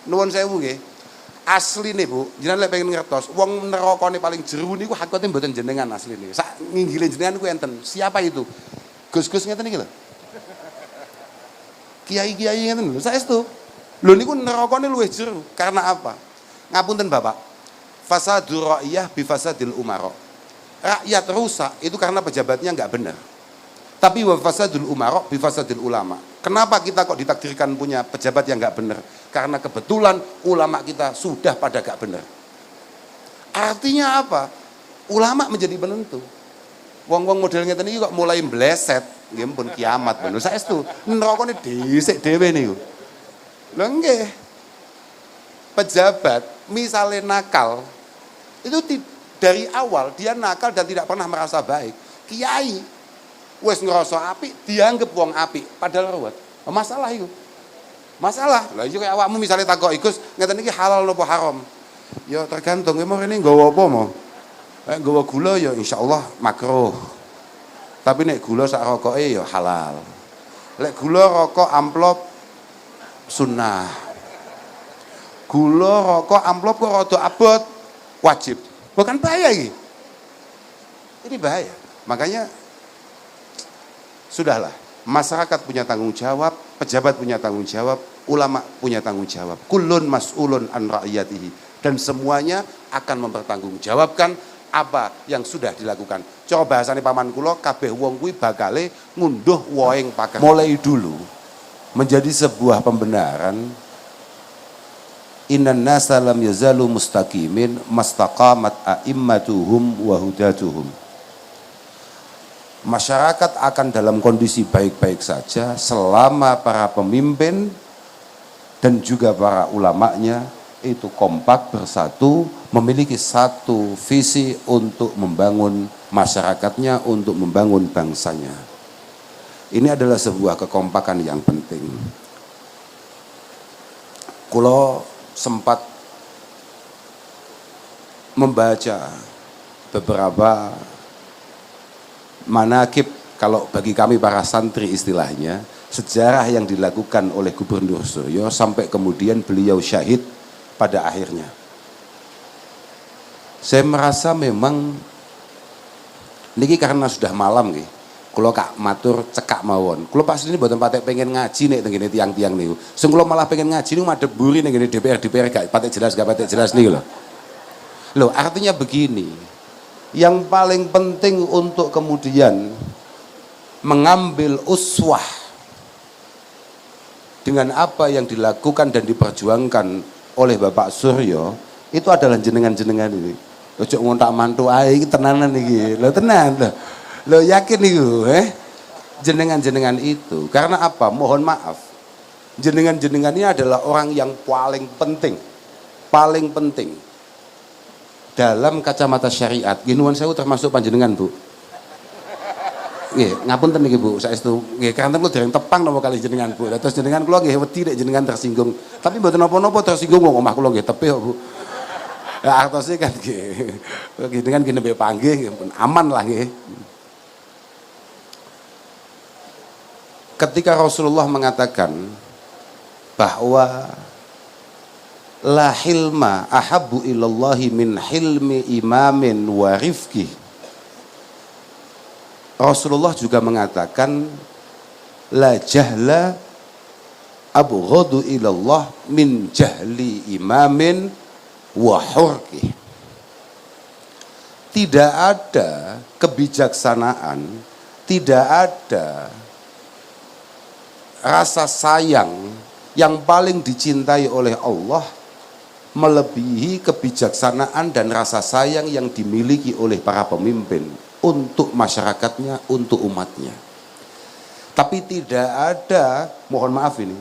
nuwun sewu nggih. Asline Bu, jenengan lek pengen ngertos, wong nerakane paling jero niku hakikate mboten jenengan asline. Sak nginggile jenengan kuwi enten. Siapa itu? Gus-gus ngeten iki lho. Kiai-kiai ngeten lho, saestu. Lho niku nerakane luwih jero. Karena apa? Ngapunten Bapak. Fasadur ra'iyah bi fasadil umara. Rakyat rusak itu karena pejabatnya enggak benar. Tapi wa fasadul umara bi fasadil ulama. Kenapa kita kok ditakdirkan punya pejabat yang enggak benar? Karena kebetulan ulama kita sudah pada enggak benar. Artinya apa? Ulama menjadi penentu. Wong-wong model ngeten iki kok mulai mbleset, nggih pun kiamat bener. Saestu nerakane dhisik dhewe niku. Lho nggih. Pejabat misalnya nakal, itu dari awal dia nakal dan tidak pernah merasa baik. Kiai wis ngerasa apik, dianggap wong apik, padahal ruwet. Masalah itu. Masalah. Lah iki kaya awakmu misalnya takoki Gus, ngeten iki halal napa haram? Ya tergantung, emang ini nggawa apa mau? Nggawa gula ya insyaallah makruh. Tapi nek gula sak rokoke ya halal. Lek gula rokok amplop sunnah. Gula rokok amplop kok rada abot wajib. Bukan bahaya ini. Ini bahaya. Makanya sudahlah, masyarakat punya tanggung jawab, pejabat punya tanggung jawab, ulama punya tanggung jawab. Kullun mas'ulun an ra'iyatihi, dan semuanya akan mempertanggungjawabkan apa yang sudah dilakukan. Coba bahasane paman kula, kabeh wong kuwi bakale ngunduh woeng pakar. Mulai dulu menjadi sebuah pembenaran. Innan nasa lam yazalu mustaqimin mastaqamat a'immatuhum wa hudatuhum. Masyarakat akan dalam kondisi baik-baik saja selama para pemimpin dan juga para ulamanya itu kompak bersatu, memiliki satu visi untuk membangun masyarakatnya, untuk membangun bangsanya. Ini adalah sebuah kekompakan yang penting. Kulo sempat membaca beberapa manakib, kalau bagi kami para santri istilahnya, sejarah yang dilakukan oleh Gubernur Suryo sampai kemudian beliau syahid pada akhirnya. Saya merasa memang niki karena sudah malam nggih. Kula kak matur cekak mawon. Kula pas ini mboten patek pengen ngaji nek teng tiang-tiang niku. Sing kula malah pengen ngaji niku madhep buri ning DPR gak patek jelas niku lho. Loh, artinya begini. Yang paling penting untuk kemudian mengambil uswah dengan apa yang dilakukan dan diperjuangkan oleh Bapak Suryo itu adalah jenengan-jenengan ini. Ojo ngontak mantu ae iki tenanan iki. Lho tenan lho. Lo yakin itu, jenengan-jenengan itu, karena apa? Mohon maaf, jenengan-jenengan ini adalah orang yang paling penting dalam kacamata syariat. Ginuan saya termasuk panjenengan Bu. Ngapunten niki Bu, saestu. Nggih, kanten kula dereng tepang napa kali jenengan Bu. Terus jenengan kula nggih wedi nek jenengan tersinggung. Tapi mboten napa-napa tersinggung wong omah kula nggih tepih kok Bu. Ya artosé kan nggih. Jenengan nggih nembe panggih aman lah nggih. Ketika Rasulullah mengatakan bahwa la hilma ahabbu ilallahi min hilmi imamin wa rifqih, Rasulullah juga mengatakan la jahla abghadu ilallah min jahli imamin wa hurqih. Tidak ada kebijaksanaan, tidak ada rasa sayang yang paling dicintai oleh Allah melebihi kebijaksanaan dan rasa sayang yang dimiliki oleh para pemimpin untuk masyarakatnya, untuk umatnya. Tapi tidak ada, mohon maaf ini,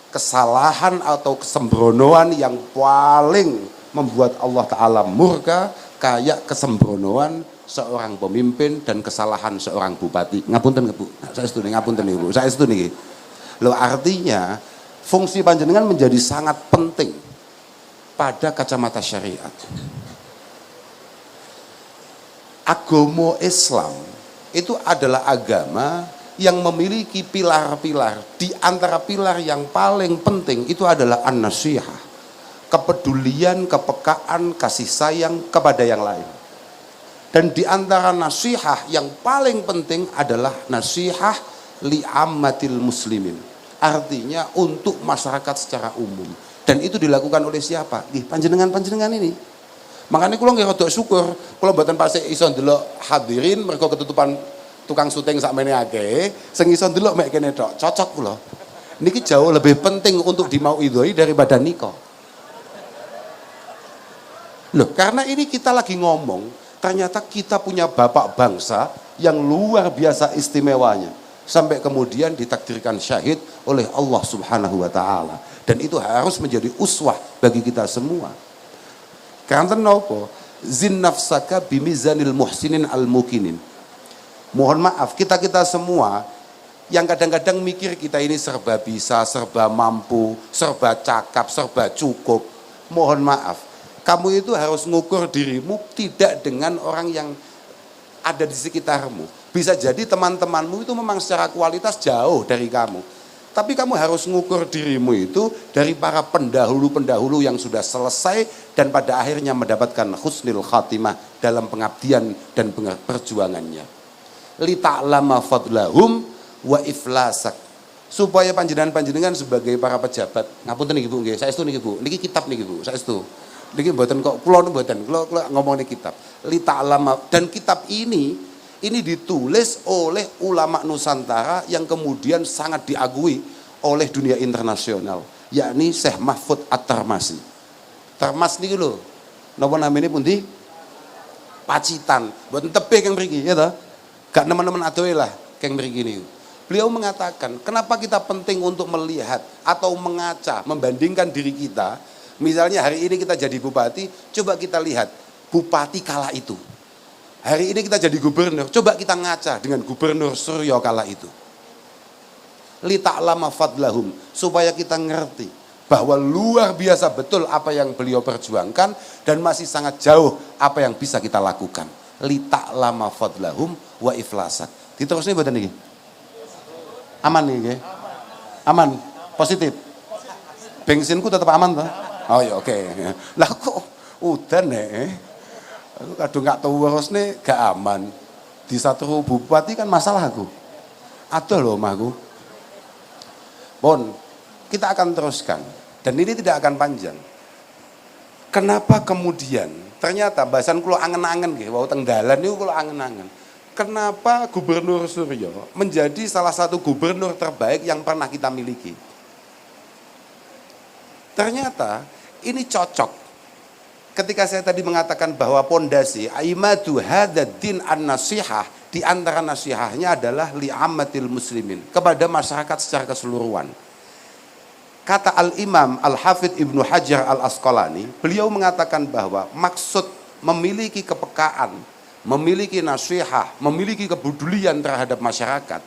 kesalahan atau kesembronoan yang paling membuat Allah Ta'ala murka kayak kesembronoan seorang pemimpin dan kesalahan seorang bupati. Ngapunten Bu, saya setuju ngapunten Bu, saya setuju. Loh, artinya fungsi panjenengan menjadi sangat penting pada kacamata syariat. Agama Islam itu adalah agama yang memiliki pilar-pilar. Di antara pilar yang paling penting itu adalah an-nasihah, kepedulian, kepekaan, kasih sayang kepada yang lain. Dan di antara nasihat yang paling penting adalah nasihat li'ammatil muslimin. Artinya untuk masyarakat secara umum. Dan itu dilakukan oleh siapa? Panjenengan-panjenengan ini. Makanya kula nggih rada syukur, kula mboten pasti iso ndelok hadirin mergo ketutupan tukang syuting sakmene akeh, sing iso ndelok mek kene tok. Cocok kula. Niki jauh lebih penting untuk dimauidhoi daripada nikah. Loh, karena ini kita lagi ngomong, ternyata kita punya bapak bangsa yang luar biasa istimewanya. Sampai kemudian ditakdirkan syahid oleh Allah Subhanahu wa Ta'ala. Dan itu harus menjadi uswah bagi kita semua. Karena kenapa? Zin nafsaka bimizanil muhsinin al-mukinin. Mohon maaf, kita semua yang kadang-kadang mikir kita ini serba bisa, serba mampu, serba cakap, serba cukup. Mohon maaf, kamu itu harus ngukur dirimu tidak dengan orang yang ada di sekitarmu. Bisa jadi teman-temanmu itu memang secara kualitas jauh dari kamu. Tapi kamu harus ngukur dirimu itu dari para pendahulu-pendahulu yang sudah selesai dan pada akhirnya mendapatkan husnul khatimah dalam pengabdian dan perjuangannya. Li ta'lama fadlahum wa iflasak. Supaya panjenengan sebagai para pejabat, ngapunten niki Bu nggih, saestu niki Bu. Niki kitab niki Bu, saestu. Niki mboten kok kula mboten, kula ngomongin kitab. Li ta'lama, dan kitab ini ditulis oleh ulama Nusantara yang kemudian sangat diakui oleh dunia internasional, yakni Syekh Mahfud At-Tarmasi. Tarmas niki lho, napa namine pundi? Pacitan, mboten tebih keng mriki ya ta. Gak nemen-nemen adoe lah keng mriki niku. Beliau mengatakan, kenapa kita penting untuk melihat atau mengaca, membandingkan diri kita. Misalnya hari ini kita jadi bupati, coba kita lihat bupati kala itu. Hari ini kita jadi gubernur, coba kita ngaca dengan gubernur Suryo kala itu. Li ta'lama fadlahum, supaya kita ngerti bahwa luar biasa betul apa yang beliau perjuangkan dan masih sangat jauh apa yang bisa kita lakukan. Li ta'lama fadlahum wa iflasak. Diterusnya mboten niki? Aman niki? Aman, positif. Bensinku tetap aman toh? Oh ya oke. Lah kok udan aku kadung gak tahu terus nih gak aman. Di satu bupati kan masalah aku. Ada loh omahku. Pon, kita akan teruskan. Dan ini tidak akan panjang. Kenapa kemudian ternyata bahasan kulo angen-angen nggih, wau teng dalan niku kulo angen-angen. Kenapa Gubernur Suryo menjadi salah satu gubernur terbaik yang pernah kita miliki? Ternyata ini cocok. Ketika saya tadi mengatakan bahwa pondasi aimadu hadaddin an-nasihah, di antara nasihahnya adalah li'ammatil muslimin, kepada masyarakat secara keseluruhan. Kata Al-Imam Al-Hafidh Ibnu Hajar Al-Asqalani, beliau mengatakan bahwa maksud memiliki kepekaan, memiliki nasihah, memiliki kepedulian terhadap masyarakat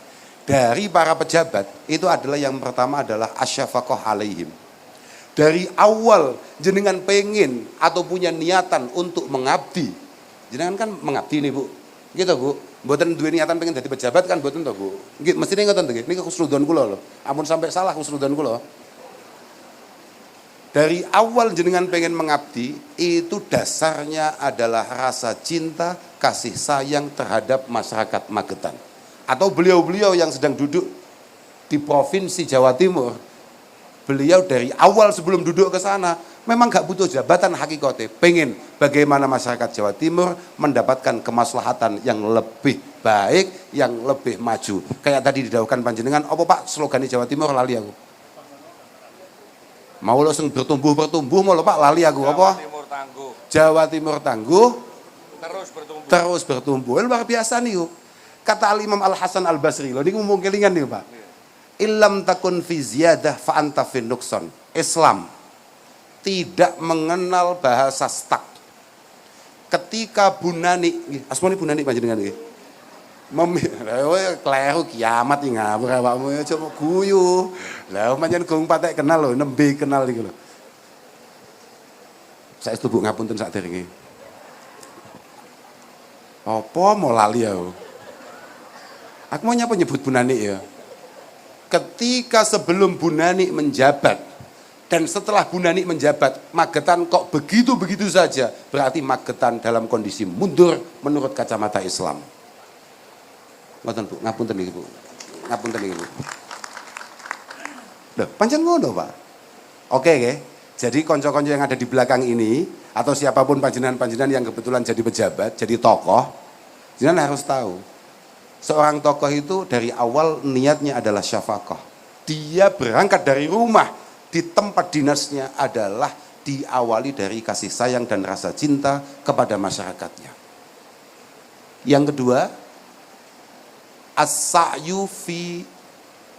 dari para pejabat, itu adalah yang pertama adalah asyafaqah alaihim. Dari awal jenengan pengen atau punya niatan untuk mengabdi, jenengan kan mengabdi nih Bu, gitu Bu, mboten duwe niatan pengen jadi pejabat kan mboten toh Bu, nggih mestine ngoten to nggih, niki khusnudon kula lho, ampun sampai salah khusnudon kula. Dari awal jenengan pengen mengabdi, itu dasarnya adalah rasa cinta, kasih sayang terhadap masyarakat Magetan. Atau beliau-beliau yang sedang duduk di Provinsi Jawa Timur, beliau dari awal sebelum duduk ke sana memang gak butuh jabatan hakikatnya, pengen bagaimana masyarakat Jawa Timur mendapatkan kemaslahatan yang lebih baik, yang lebih maju. Kayak tadi didawuhkan panjenengan, apa Pak slogan Jawa Timur lali aku. Mau langsung bertumbuh mau lho Pak lali aku apa? Jawa Timur tangguh. Jawa Timur tangguh, terus bertumbuh. Luar biasa nih. Kata Al-Imam Al-Hasan Al-Basri, lho niku ngomong kelingan nih Pak. Illam takun fi ziyadah fa anta fin nukson. Islam tidak mengenal bahasa stak. Ketika Bunani, asmane Bunani panjenengan nggih. Kleru kiamat iki ngawur awakmu aja guyu. Lah pancen gong patek kenal lho, nembe kenal iki lho. Saestu Bu ngapunten sakderenge. Apa mau lali aku? Aku mau nyapa nyebut Bunani ya. Ketika sebelum Bunani menjabat Dan setelah Bu Nani menjabat, Magetan kok begitu-begitu saja, berarti Magetan dalam kondisi mundur menurut kacamata Islam. Ngoten Bu, ngapunten niki Bu. Ngapunten niki Bu. Loh, pancen ngono, Pak. Oke, nggih. Jadi konco-konco yang ada di belakang ini atau siapapun panjenengan-panjenengan yang kebetulan jadi pejabat, jadi tokoh, jenengan harus tahu. Seorang tokoh itu dari awal niatnya adalah syafaqah. Dia berangkat dari rumah di tempat dinasnya adalah diawali dari kasih sayang dan rasa cinta kepada masyarakatnya. Yang kedua, as-sa'yu fi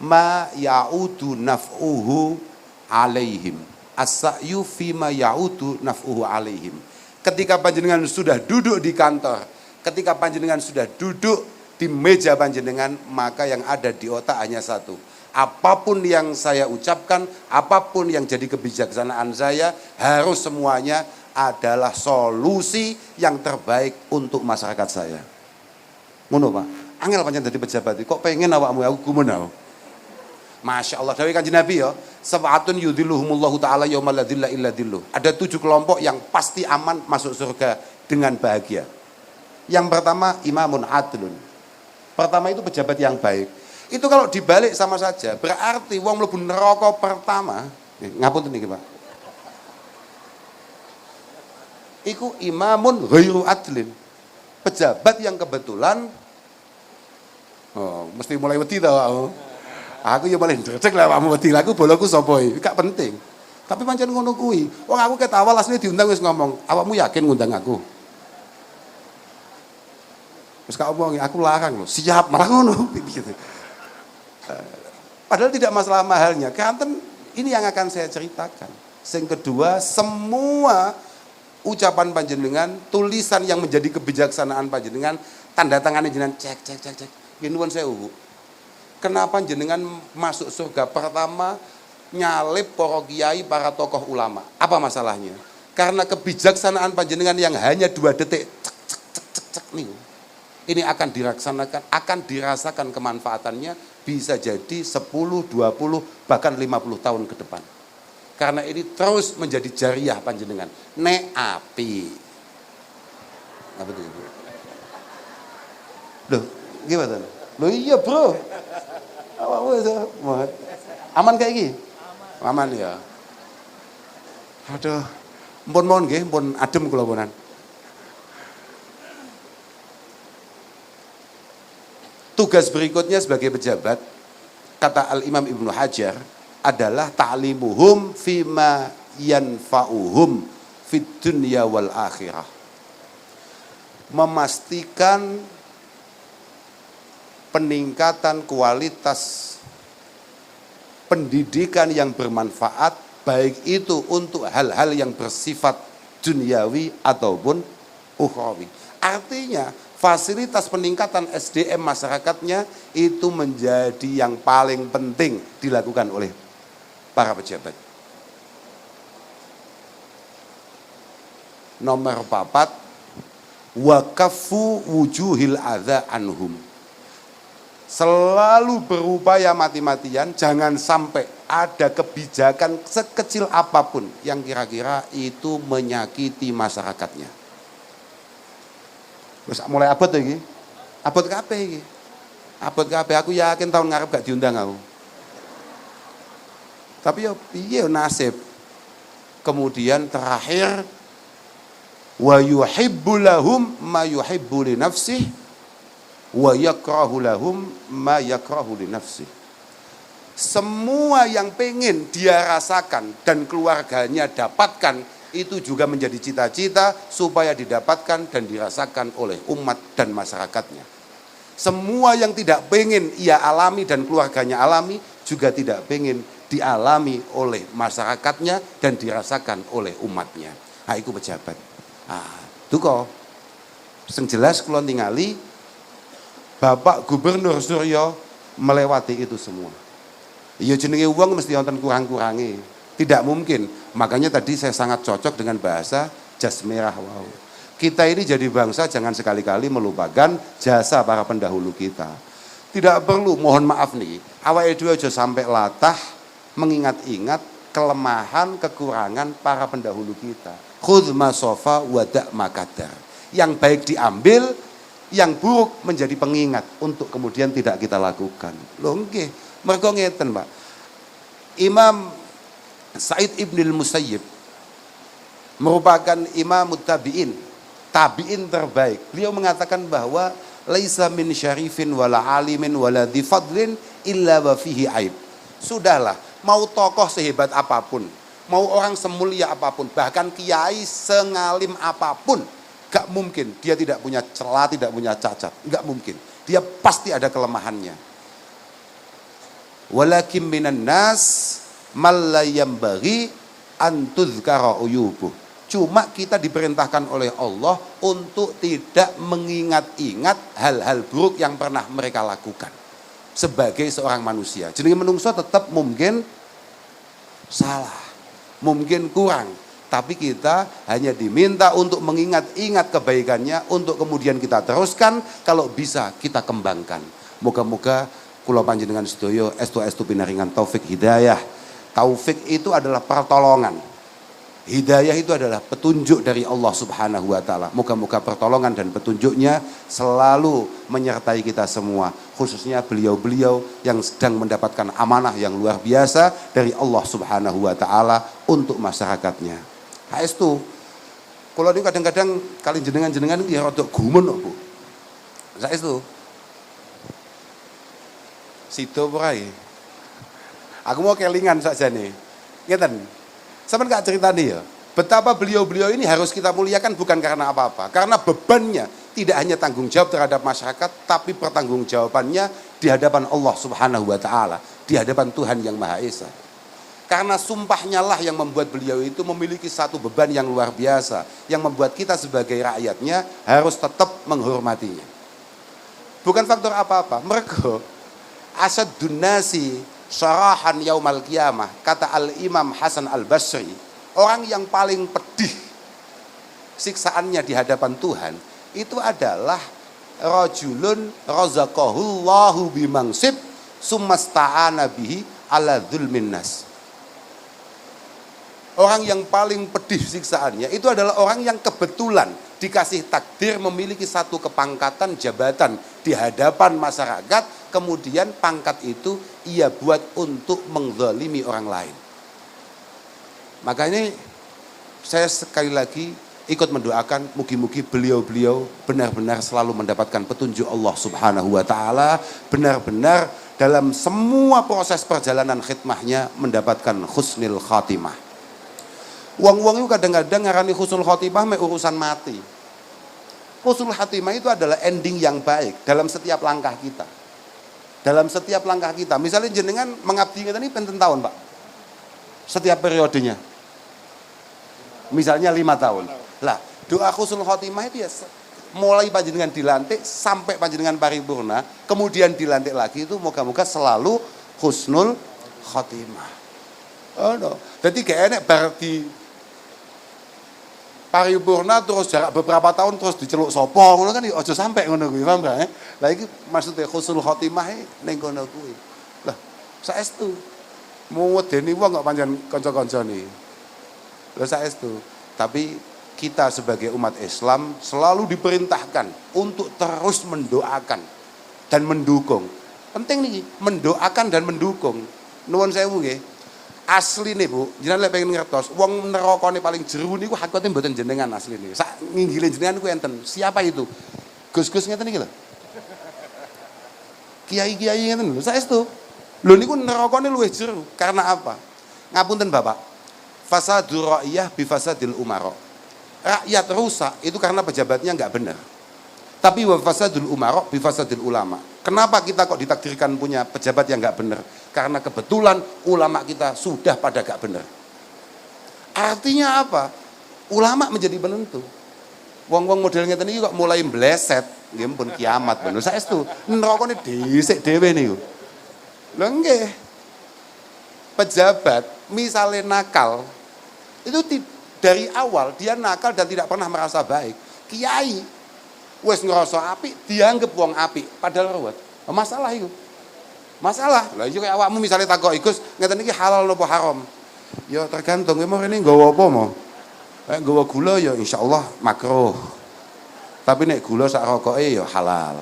ma ya'udu naf'uhu alaihim. As-sa'yu fi ma ya'udu naf'uhu alaihim. Ketika panjenengan sudah duduk di kantor, ketika panjenengan sudah duduk di meja panjenengan, maka yang ada di otak hanya satu. Apapun yang saya ucapkan, apapun yang jadi kebijaksanaan saya, harus semuanya adalah solusi yang terbaik untuk masyarakat saya. Ngono Pak, angel pancen dadi pejabat, kok pengen awakmu aku gumun. Masya Allah, dawuh Kanjeng Nabi ya, sab'atun yudhilluhumullahu ta'ala yaumal la dhilla illa dhilluh. Ada 7 kelompok yang pasti aman masuk surga dengan bahagia. Yang pertama, imamun adlun. Pertama itu pejabat yang baik. Itu kalau dibalik sama saja, berarti wong mlebu neraka pertama, ngapunten niki Pak. Iku imamun ghairu adlin. Pejabat yang kebetulan mesti mulai wedi ta awakmu. Aku ya mulai ndrecek lah awakmu wedi. Aku boloku sapa iki? Gak penting. Tapi pancen ngono kuwi. Wong aku ket awal asline diundang wis ngomong, "Awakmu yakin ngundang aku?" Terus kak omong, "Aku larang loh." Siap, malah ngono gitu. Padahal tidak masalah mahalnya. Kanten ini yang akan saya ceritakan. Yang kedua, semua ucapan panjenengan, tulisan yang menjadi kebijaksanaan panjenengan, tanda tangannya jenengan cek. Gini nuwun sewu. Kenapa jenengan masuk surga pertama nyalip para kiai, para tokoh ulama? Apa masalahnya? Karena kebijaksanaan panjenengan yang hanya 2 detik cek nih. Ini akan dilaksanakan, akan dirasakan kemanfaatannya bisa jadi 10, 20, bahkan 50 tahun ke depan. Karena ini terus menjadi jariah panjenengan. Nek api. Apa itu? Loh, gimana? Loh iya bro. Aman kayak gini? Aman ya. Aduh, mpun nggih, mpun adem kula punan. Tugas berikutnya sebagai pejabat, kata Al-Imam Ibnu Hajar, adalah ta'limuhum fima yanfa'uhum fid dunya wal akhirah. Memastikan peningkatan kualitas pendidikan yang bermanfaat, baik itu untuk hal-hal yang bersifat duniawi ataupun ukhrawi. Artinya fasilitas peningkatan SDM masyarakatnya itu menjadi yang paling penting dilakukan oleh para pejabat. Nomor 4, waqafu wujuhil adza anhum. Selalu berupaya mati-matian jangan sampai ada kebijakan sekecil apapun yang kira-kira itu menyakiti masyarakatnya. Terus mulai abot iki. Abot kabeh iki. Abot kabeh, aku yakin tahun ngarep gak diundang aku. Tapi ya piye nasib. Kemudian terakhir, wa yuhibbu lahum ma yuhibbu li nafsihi wa yakrahu lahum ma yakrahu li nafsihi. Semua yang pengen dia rasakan dan keluarganya dapatkan itu juga menjadi cita-cita supaya didapatkan dan dirasakan oleh umat dan masyarakatnya. Semua yang tidak pengen ia alami dan keluarganya alami juga tidak pengen dialami oleh masyarakatnya dan dirasakan oleh umatnya. Nah, itu pejabat. Itu kok. Yang jelas kula tingali Bapak Gubernur Suryo melewati itu semua. Ya jenenge wong mesti wonten kurang-kurangi. Tidak mungkin. Makanya tadi saya sangat cocok dengan bahasa jas merah. Wow. Kita ini jadi bangsa jangan sekali-kali melupakan jasa para pendahulu kita. Tidak perlu, mohon maaf nih, awake dhewe aja sampai latah mengingat-ingat kelemahan, kekurangan para pendahulu kita. Khudz ma sofa wada' makadar. Yang baik diambil, yang buruk menjadi pengingat untuk kemudian tidak kita lakukan. Loh nggih, mergo ngeten, Pak. Imam Sa'id Ibnul Musayyib merupakan imam tabi'in, tabi'in terbaik. Beliau mengatakan bahwa laisa min syarifin wala alimin wala dhi fadlin illa wa fihi aib. Sudahlah, mau tokoh sehebat apapun, mau orang semulia apapun, bahkan kiai sengalim apapun, gak mungkin dia tidak punya celah, tidak punya cacat, gak mungkin. Dia pasti ada kelemahannya. Walakin minan nas mal la yambaghi an tuzkara uyubuh. Cuma kita diperintahkan oleh Allah untuk tidak mengingat-ingat hal-hal buruk yang pernah mereka lakukan sebagai seorang manusia. Jenenge menungso tetap mungkin salah, mungkin kurang, tapi kita hanya diminta untuk mengingat-ingat kebaikannya, untuk kemudian kita teruskan, kalau bisa kita kembangkan. Moga-moga kula panjenengan sedaya estu pinaringan taufik hidayah. Taufik itu adalah pertolongan. Hidayah itu adalah petunjuk dari Allah Subhanahu wa taala. Moga-moga pertolongan dan petunjuknya selalu menyertai kita semua, khususnya beliau-beliau yang sedang mendapatkan amanah yang luar biasa dari Allah Subhanahu wa taala untuk masyarakatnya. Haestu kula niku kadang-kadang kali jenengan-jenengan iki rada gumun kok, Bu. Saestu. Sido ora. Aku mau kelingan sakjane. Ngeten. Sampeyan gak ceritani ya, betapa beliau-beliau ini harus kita muliakan bukan karena apa-apa. Karena bebannya tidak hanya tanggung jawab terhadap masyarakat, tapi pertanggungjawabannya di hadapan Allah Subhanahu wa taala, di hadapan Tuhan yang Maha Esa. Karena sumpahnya lah yang membuat beliau itu memiliki satu beban yang luar biasa, yang membuat kita sebagai rakyatnya harus tetap menghormatinya. Bukan faktor apa-apa, mereka asyadun nasi syarahan yaumal qiyamah, kata Al-Imam Hasan Al-Basri, orang yang paling pedih siksaannya di hadapan Tuhan itu adalah rajulun razaqahullahu bimangsib summasta'ana bihi ala dzulmin nas. Orang yang paling pedih siksaannya itu adalah orang yang kebetulan dikasih takdir memiliki satu kepangkatan jabatan di hadapan masyarakat, kemudian pangkat itu ia buat untuk menzalimi orang lain. Makanya saya sekali lagi ikut mendoakan mugi-mugi beliau-beliau benar-benar selalu mendapatkan petunjuk Allah Subhanahu wa taala, benar-benar dalam semua proses perjalanan khidmahnya mendapatkan husnul khatimah. Wong-wong itu kadang-kadang ngarani husnul khotimah me urusan mati. Husnul khotimah itu adalah ending yang baik dalam setiap langkah kita. Dalam setiap langkah kita. Misalnya jenengan mengabdi ngeten iki pinten tahun, Pak? Setiap periodenya. Misalnya 5 tahun. Lah, doa husnul khotimah itu ya mulai panjenengan dilantik sampai panjenengan paripurna, kemudian dilantik lagi itu moga-moga selalu husnul khotimah. Oh no. Jadi gak enak berarti paripurna terus jarak beberapa tahun terus diceluk sapa ngono kan aja sampai ngono kuwi, paham gak? Lah iki maksudnya husnul khotimah ning kono kuwi. Lah saestu mau wedeni wong kok pancen kanca-kancane. Lah saestu. Tapi kita sebagai umat Islam selalu diperintahkan untuk terus mendoakan dan mendukung. Penting nih, mendoakan dan mendukung. Nuwun sewu nggih. Asli nih Bu, jenengan lek pengen ngertos, wong nerakane paling jero niku hakikate mboten jenengan asline. Sak nginggile jenengan ku enten. Siapa itu? Gus-gus ngeten iki lho. Kiai-kiai ngeten lho, saestu. Lho niku nerakane luwih jero. Karena apa? Ngapunten Bapak. Fasadur ra'iyah bi fasadil umara. Rakyat rusak itu karena pejabatnya enggak benar. Tapi wa fasadul umara bi fasadil ulama. Kenapa kita kok ditakdirkan punya pejabat yang enggak benar? Karena kebetulan ulama kita sudah pada gak benar. Artinya apa? Ulama menjadi penentu. Wong-wong model ngeten iki kok mulai mbleset, nggih pun kiamat bener. Saestu nerakane dhisik dhewe niku. Lho nggih. Pejabat misalnya nakal, itu dari awal dia nakal dan tidak pernah merasa baik. Kiai wis ngerasa apik, dianggap wong apik, padahal ruwet. Masalah itu. Masalah. Lah iya kayak awakmu misalnya takok Gus, ngeten iki halal napa haram? Ya tergantung mau ini nggawa apa mau. Nggawa gula ya insyaallah makruh. Tapi nek gula sak rokoke ya halal.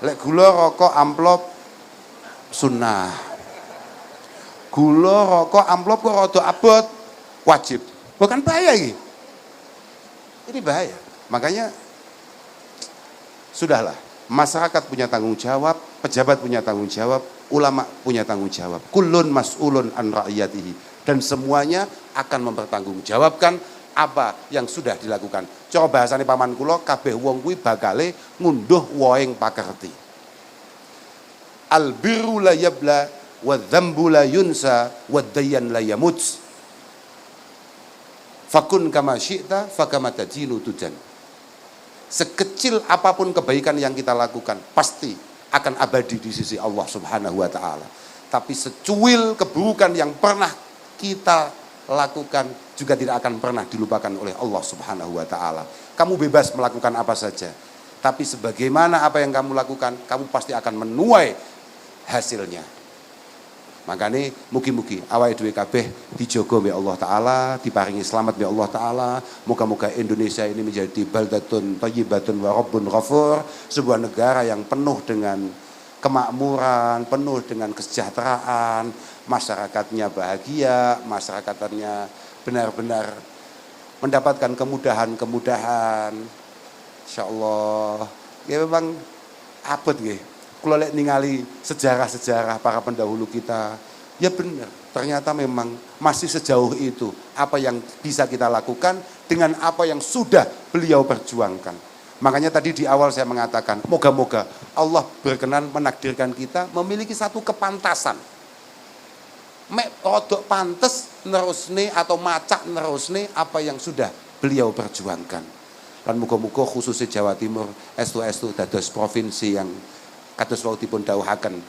Lek gula rokok amplop sunnah. Gula rokok amplop kok rada abot wajib. Bukan bahaya ini. Ini bahaya. Makanya sudahlah. Masyarakat punya tanggung jawab, pejabat punya tanggung jawab, ulama punya tanggung jawab. Kullun mas'ulun an ra'iyatihi. Dan semuanya akan mempertanggungjawabkan apa yang sudah dilakukan. Coba bahasane paman kula, kabeh wong kuwi bakale ngunduh woeng pakerti. Al birru la yabla wa dzambu la yunsa wa dayyan la yamut. Fakun kama syi'ta fakama tadinu tujan. Sekecil apapun kebaikan yang kita lakukan pasti akan abadi di sisi Allah Subhanahu wa taala. Tapi secuil keburukan yang pernah kita lakukan juga tidak akan pernah dilupakan oleh Allah Subhanahu wa taala. Kamu bebas melakukan apa saja, tapi sebagaimana apa yang kamu lakukan, kamu pasti akan menuai hasilnya. Makanya mugi-mugi awake dhewe kabeh dijaga oleh Allah taala, diparingi selamat oleh Allah taala. Moga-moga Indonesia ini menjadi baldatun thayyibatun wa rabbun ghafur, sebuah negara yang penuh dengan kemakmuran, penuh dengan kesejahteraan, masyarakatnya bahagia, masyarakatnya benar-benar mendapatkan kemudahan-kemudahan. Insyaallah. Ya memang abot nggih. Kalau lihat ningali sejarah-sejarah para pendahulu kita, ya benar, ternyata memang masih sejauh itu apa yang bisa kita lakukan dengan apa yang sudah beliau perjuangkan. Makanya tadi di awal saya mengatakan, moga-moga Allah berkenan menakdirkan kita memiliki satu kepantasan. Mek rodok pantes nerusne atau macak nerusne apa yang sudah beliau perjuangkan. Dan moga-moga khususnya Jawa Timur estu dados provinsi yang kados wau dipun dawuhaken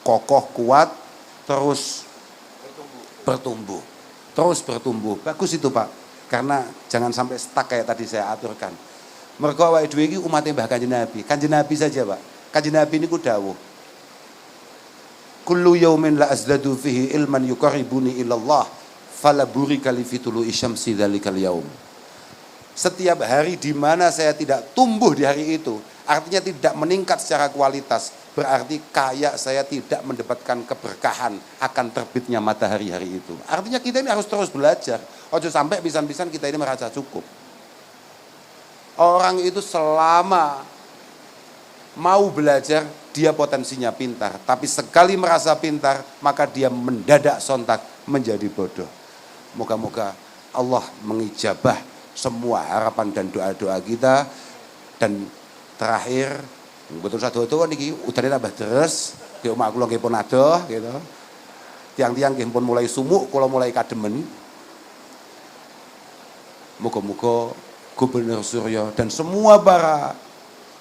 kokoh kuat terus bertumbuh. Terus bertumbuh. Bagus itu Pak. Karena jangan sampai stuck kayak tadi saya aturkan. Mergo awake dhewe iki umatnya Mbah Kanjeng Nabi. Kanjeng Nabi saja, Pak. Kanjeng Nabi niku dawuh. Kullu yaumin la azdadu fihi ilman yuqarribuni ilallah fala burika li fitulu isyamsi dzalikal yaum. Setiap hari di mana saya tidak tumbuh di hari itu, artinya tidak meningkat secara kualitas, berarti kayak saya tidak mendapatkan keberkahan akan terbitnya matahari hari itu. Artinya kita ini harus terus belajar. Ojo sampai pisan-pisan kita ini merasa cukup. Orang itu selama mau belajar, dia potensinya pintar. Tapi sekali merasa pintar, maka dia mendadak sontak menjadi bodoh. Moga-moga Allah mengijabah semua harapan dan doa-doa kita. Dan terakhir, betul satu-satu niki udane tambah deres, ki omah kula nggih pun adoh gitu. Tiang-tiang nggih pun mulai sumuk, kula mulai kademen. Moga-moga Gubernur Suryo dan semua para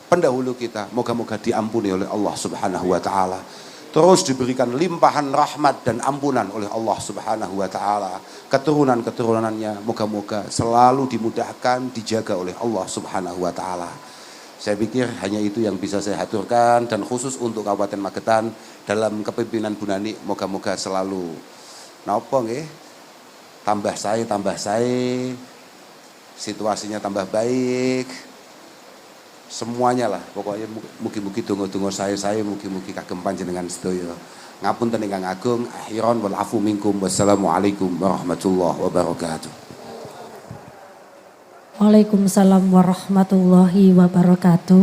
pendahulu kita moga-moga diampuni oleh Allah Subhanahu wa taala. Terus diberikan limpahan rahmat dan ampunan oleh Allah Subhanahu wa taala. Keturunan-keturunannya moga-moga selalu dimudahkan, dijaga oleh Allah Subhanahu wa taala. Saya pikir hanya itu yang bisa saya haturkan, dan khusus untuk Kabupaten Magetan dalam kepemimpinan Bu Nani moga-moga selalu napa nggih tambah saya situasinya tambah baik, semuanya lah pokoknya mugi-mugi donga-donga saya mugi-mugi kagem panjenengan sedaya. Ngapunten ingkang agung, akhiron wal afu minkum. Wassalamualaikum warahmatullahi wabarakatuh. Waalaikumsalam warahmatullahi wabarakatuh.